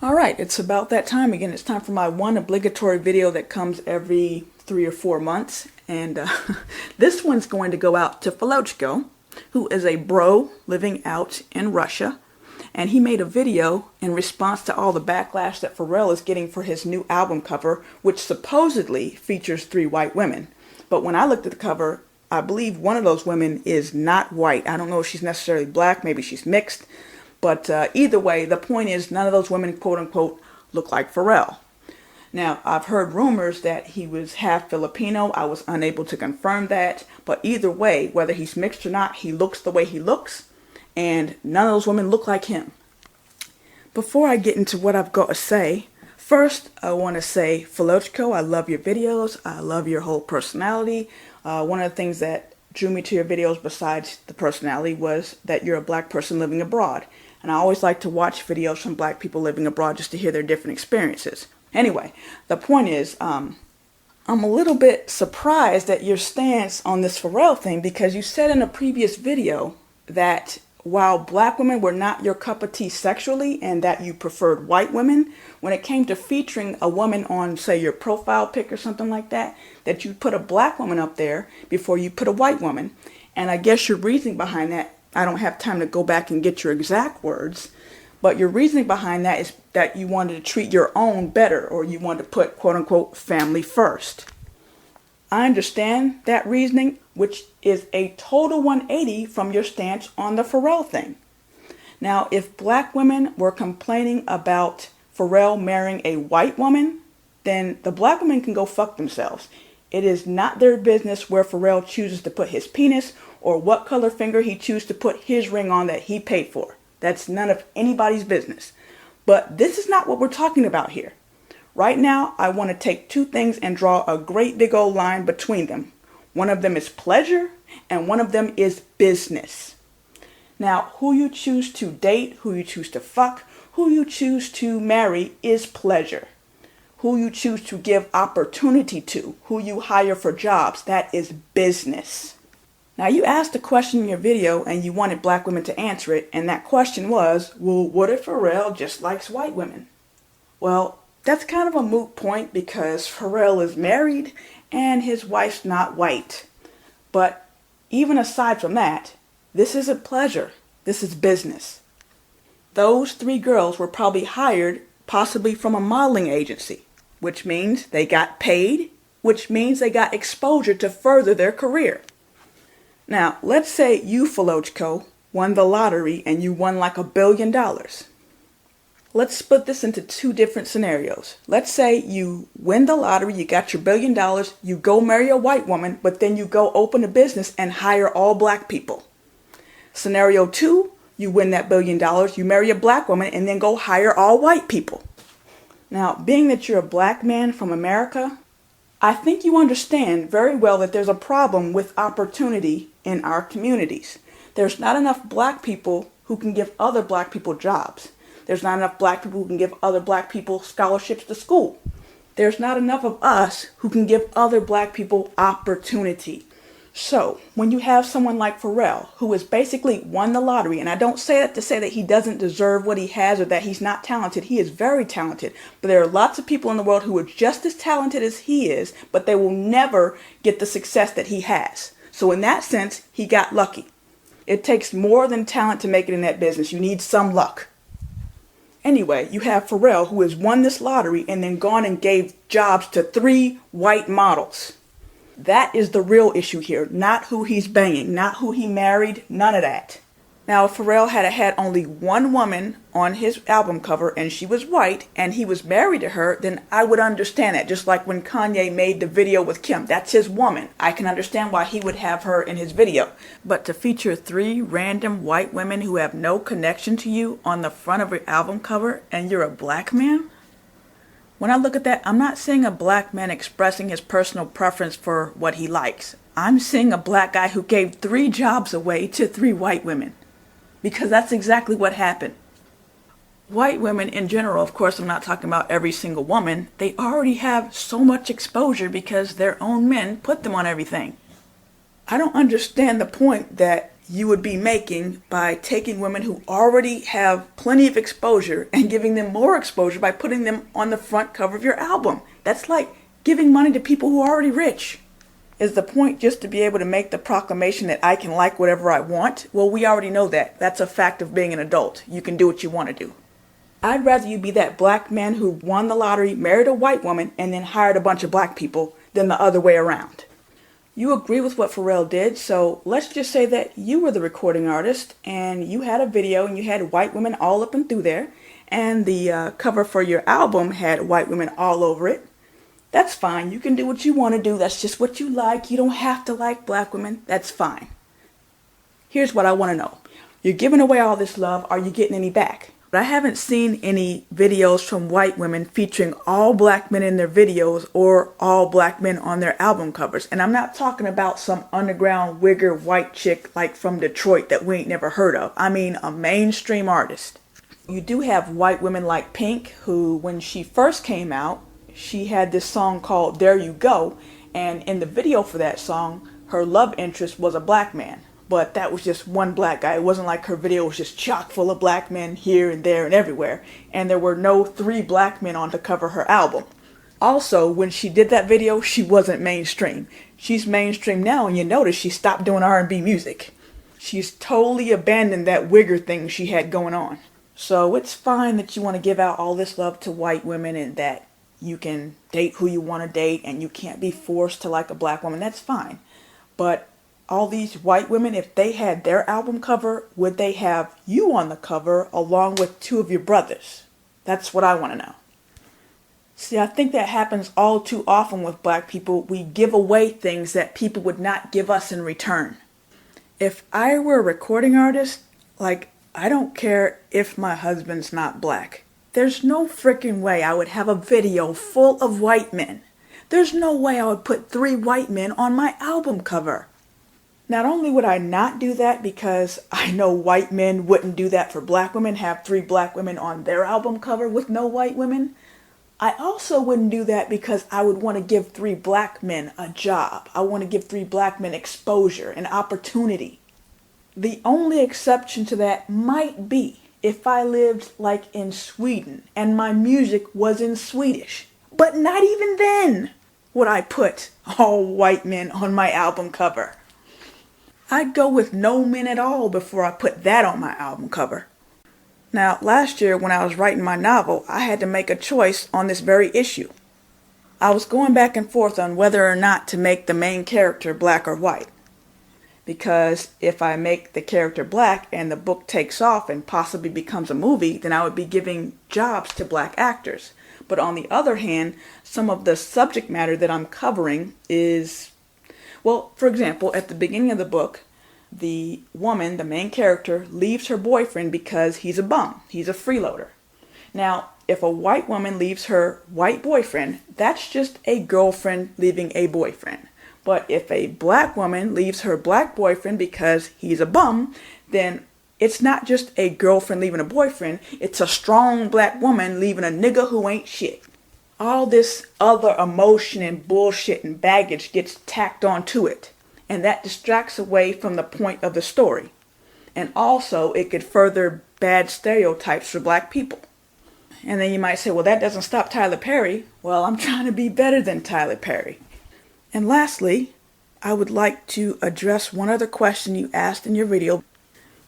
Alright, it's about that time again. It's time for my one obligatory video that comes every 3 or 4 months. And this one's going to go out to Philko, who is a bro living out in Russia. And he made a video in response to all the backlash that Pharrell is getting for his new album cover, which supposedly features 3 white women. But when I looked at the cover, I believe one of those women is not white. I don't know if she's necessarily black, maybe she's mixed. But either way, the point is none of those women, quote unquote, look like Pharrell. Now, I've heard rumors that he was half Filipino. I was unable to confirm that. But either way, whether he's mixed or not, he looks the way he looks. And none of those women look like him. Before I get into what I've got to say, first I want to say, Philko, I love your videos. I love your whole personality. One of the things that drew me to your videos besides the personality was that you're a black person living abroad. And I always like to watch videos from black people living abroad just to hear their different experiences. Anyway, the point is, I'm a little bit surprised at your stance on this Pharrell thing, because you said in a previous video that while black women were not your cup of tea sexually and that you preferred white women, when it came to featuring a woman on, say, your profile pic or something like that, that you put a black woman up there before you put a white woman. And I guess your reasoning behind that, I don't have time to go back and get your exact words, but your reasoning behind that is that you wanted to treat your own better, or you wanted to put, quote unquote, family first. I understand that reasoning, which is a total 180 from your stance on the Pharrell thing. Now, if black women were complaining about Pharrell marrying a white woman, then the black women can go fuck themselves. It is not their business where Pharrell chooses to put his penis or what color finger he chooses to put his ring on that he paid for. That's none of anybody's business. But this is not what we're talking about here. Right now, I want to take 2 things and draw a great big old line between them. One of them is pleasure, and one of them is business. Now, who you choose to date, who you choose to fuck, who you choose to marry is pleasure. Who you choose to give opportunity to, who you hire for jobs, that is business. Now, you asked a question in your video and you wanted black women to answer it, and that question was, well, what if Pharrell just likes white women? Well, that's kind of a moot point because Pharrell is married and his wife's not white. But even aside from that, this isn't pleasure. This is business. Those 3 girls were probably hired possibly from a modeling agency, which means they got paid, which means they got exposure to further their career. Now, let's say you, Philko, won the lottery and you won like $1 billion. Let's split this into 2 different scenarios. Let's say you win the lottery, you got your $1 billion, you go marry a white woman, but then you go open a business and hire all black people. Scenario 2, you win that $1 billion, you marry a black woman, and then go hire all white people. Now, being that you're a black man from America, I think you understand very well that there's a problem with opportunity in our communities. There's not enough black people who can give other black people jobs. There's not enough black people who can give other black people scholarships to school. There's not enough of us who can give other black people opportunity. So, when you have someone like Pharrell, who has basically won the lottery, and I don't say that to say that he doesn't deserve what he has or that he's not talented. He is very talented. But there are lots of people in the world who are just as talented as he is, but they will never get the success that he has. So in that sense, he got lucky. It takes more than talent to make it in that business. You need some luck. Anyway, you have Pharrell, who has won this lottery and then gone and gave jobs to 3 white models. That is the real issue here, not who he's banging, not who he married, none of that. Now, if Pharrell had only 1 woman on his album cover and she was white and he was married to her, then I would understand that. Just like when Kanye made the video with Kim, that's his woman. I can understand why he would have her in his video. But to feature 3 random white women who have no connection to you on the front of your album cover and you're a black man? When I look at that, I'm not seeing a black man expressing his personal preference for what he likes. I'm seeing a black guy who gave 3 jobs away to 3 white women. Because that's exactly what happened. White women in general, of course, I'm not talking about every single woman, they already have so much exposure because their own men put them on everything. I don't understand the point that you would be making by taking women who already have plenty of exposure and giving them more exposure by putting them on the front cover of your album. That's like giving money to people who are already rich. Is the point just to be able to make the proclamation that I can like whatever I want? Well, we already know that. That's a fact of being an adult. You can do what you want to do. I'd rather you be that black man who won the lottery, married a white woman, and then hired a bunch of black people than the other way around. You agree with what Pharrell did, so let's just say that you were the recording artist and you had a video and you had white women all up and through there, and the cover for your album had white women all over it. That's fine. You can do what you want to do. That's just what you like. You don't have to like black women. That's fine. Here's what I want to know. You're giving away all this love. Are you getting any back? But I haven't seen any videos from white women featuring all black men in their videos or all black men on their album covers. And I'm not talking about some underground wigger white chick like from Detroit that we ain't never heard of. I mean a mainstream artist. You do have white women like Pink, who when she first came out, she had this song called There You Go. And in the video for that song, her love interest was a black man. But that was just one black guy. It wasn't like her video was just chock full of black men here and there and everywhere. And there were no 3 black men on to cover her album. Also, when she did that video, she wasn't mainstream. She's mainstream now, and you notice she stopped doing R&B music. She's totally abandoned that wigger thing she had going on. So it's fine that you want to give out all this love to white women and that you can date who you want to date and you can't be forced to like a black woman. That's fine. But all these white women, if they had their album cover, would they have you on the cover along with 2 of your brothers? That's what I want to know. See, I think that happens all too often with black people. We give away things that people would not give us in return. If I were a recording artist, I don't care if my husband's not black. There's no freaking way I would have a video full of white men. There's no way I would put 3 white men on my album cover. Not only would I not do that because I know white men wouldn't do that for black women, have 3 black women on their album cover with no white women, I also wouldn't do that because I would want to give 3 black men a job. I want to give 3 black men exposure and opportunity. The only exception to that might be if I lived like in Sweden and my music was in Swedish. But not even then would I put all white men on my album cover. I'd go with no men at all before I put that on my album cover. Now, last year when I was writing my novel, I had to make a choice on this very issue. I was going back and forth on whether or not to make the main character black or white. Because if I make the character black and the book takes off and possibly becomes a movie, then I would be giving jobs to black actors. But on the other hand, some of the subject matter that I'm covering is, well, for example, at the beginning of the book, the woman, the main character, leaves her boyfriend because he's a bum. He's a freeloader. Now, if a white woman leaves her white boyfriend, that's just a girlfriend leaving a boyfriend. But if a black woman leaves her black boyfriend because he's a bum, then it's not just a girlfriend leaving a boyfriend, it's a strong black woman leaving a nigga who ain't shit. All this other emotion and bullshit and baggage gets tacked onto it, and that distracts away from the point of the story. And also, it could further bad stereotypes for black people. And then you might say, well, that doesn't stop Tyler Perry. Well, I'm trying to be better than Tyler Perry. And lastly, I would like to address one other question you asked in your video.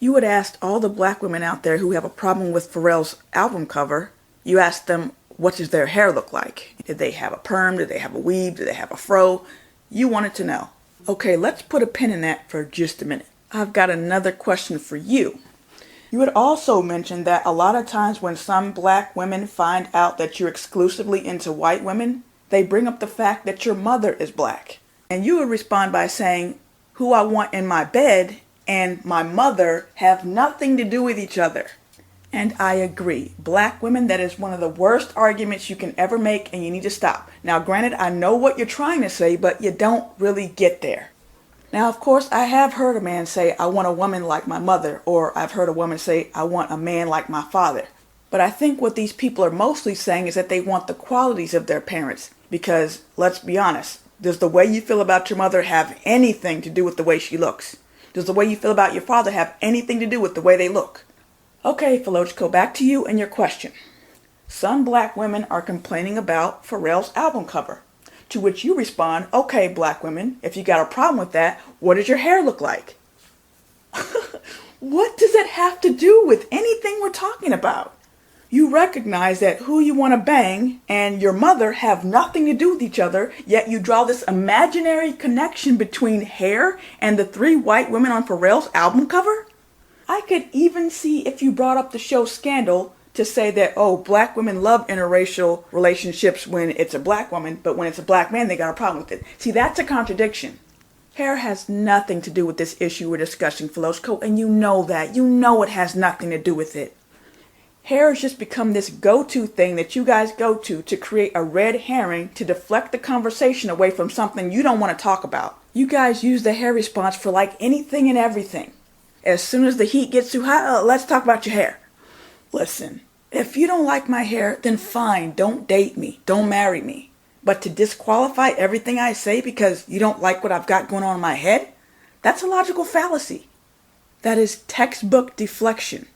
You had asked all the black women out there who have a problem with Pharrell's album cover, you asked them, what does their hair look like? Did they have a perm? Did they have a weave? Did they have a fro? You wanted to know. Okay, let's put a pin in that for just a minute. I've got another question for you. You had also mentioned that a lot of times when some black women find out that you're exclusively into white women, they bring up the fact that your mother is black. And you would respond by saying, who I want in my bed and my mother have nothing to do with each other. And I agree. Black women, that is one of the worst arguments you can ever make, and you need to stop. Now, granted, I know what you're trying to say, but you don't really get there. Now, of course, I have heard a man say, I want a woman like my mother, or I've heard a woman say, I want a man like my father. But I think what these people are mostly saying is that they want the qualities of their parents. Because, let's be honest, does the way you feel about your mother have anything to do with the way she looks? Does the way you feel about your father have anything to do with the way they look? Okay, Philko, back to you and your question. Some black women are complaining about Pharrell's album cover. To which you respond, okay, black women, if you got a problem with that, what does your hair look like? What does that have to do with anything we're talking about? You recognize that who you want to bang and your mother have nothing to do with each other, yet you draw this imaginary connection between hair and the 3 white women on Pharrell's album cover? I could even see if you brought up the show Scandal to say that, oh, black women love interracial relationships when it's a black woman, but when it's a black man, they got a problem with it. See, that's a contradiction. Hair has nothing to do with this issue we're discussing, Philko, and you know that. You know it has nothing to do with it. Hair has just become this go-to thing that you guys go to create a red herring to deflect the conversation away from something you don't want to talk about. You guys use the hair response for like anything and everything. As soon as the heat gets too hot, let's talk about your hair. Listen, if you don't like my hair, then fine, don't date me, don't marry me. But to disqualify everything I say because you don't like what I've got going on in my head, that's a logical fallacy. That is textbook deflection.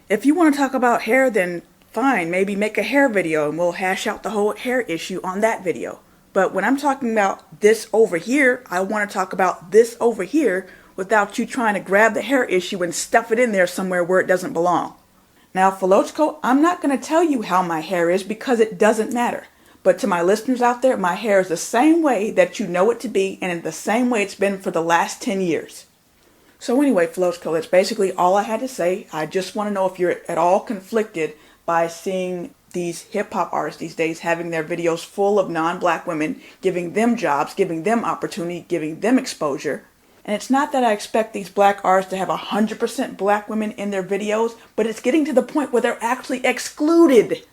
If you want to talk about hair, then fine, maybe make a hair video and we'll hash out the whole hair issue on that video. But when I'm talking about this over here, I want to talk about this over here without you trying to grab the hair issue and stuff it in there somewhere where it doesn't belong. Now, Philko, I'm not going to tell you how my hair is because it doesn't matter. But to my listeners out there, my hair is the same way that you know it to be and in the same way it's been for the last 10 years. So anyway, Philko, that's basically all I had to say. I just want to know if you're at all conflicted by seeing these hip-hop artists these days having their videos full of non-black women, giving them jobs, giving them opportunity, giving them exposure. And it's not that I expect these black artists to have 100% black women in their videos, but it's getting to the point where they're actually excluded.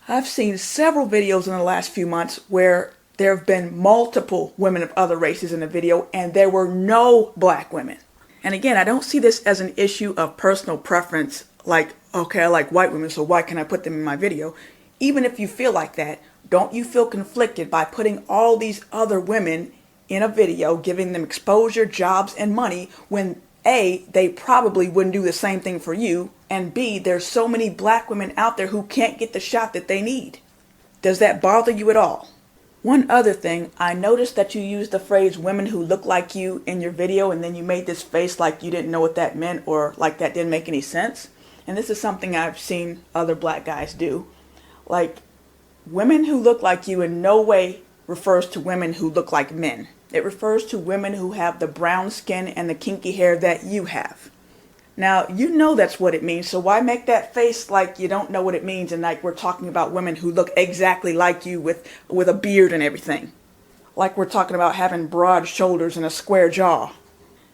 I've seen several videos in the last few months where there have been multiple women of other races in the video and there were no black women. And again, I don't see this as an issue of personal preference, like, okay, I like white women, so why can't I put them in my video? Even if you feel like that, don't you feel conflicted by putting all these other women in a video, giving them exposure, jobs, and money when A, they probably wouldn't do the same thing for you, and B, there's so many black women out there who can't get the shot that they need. Does that bother you at all? One other thing, I noticed that you used the phrase women who look like you in your video and then you made this face like you didn't know what that meant or like that didn't make any sense. And this is something I've seen other black guys do. Like, women who look like you in no way refers to women who look like men. It refers to women who have the brown skin and the kinky hair that you have. Now, you know that's what it means, so why make that face like you don't know what it means and like we're talking about women who look exactly like you with a beard and everything? Like we're talking about having broad shoulders and a square jaw.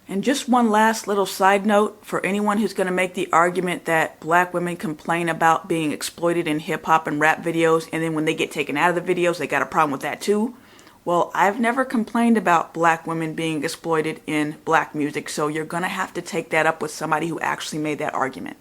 And just one last little side note for anyone who's going to make the argument that black women complain about being exploited in hip-hop and rap videos, and then when they get taken out of the videos, they got a problem with that too. Well, I've never complained about black women being exploited in black music, so you're going to have to take that up with somebody who actually made that argument.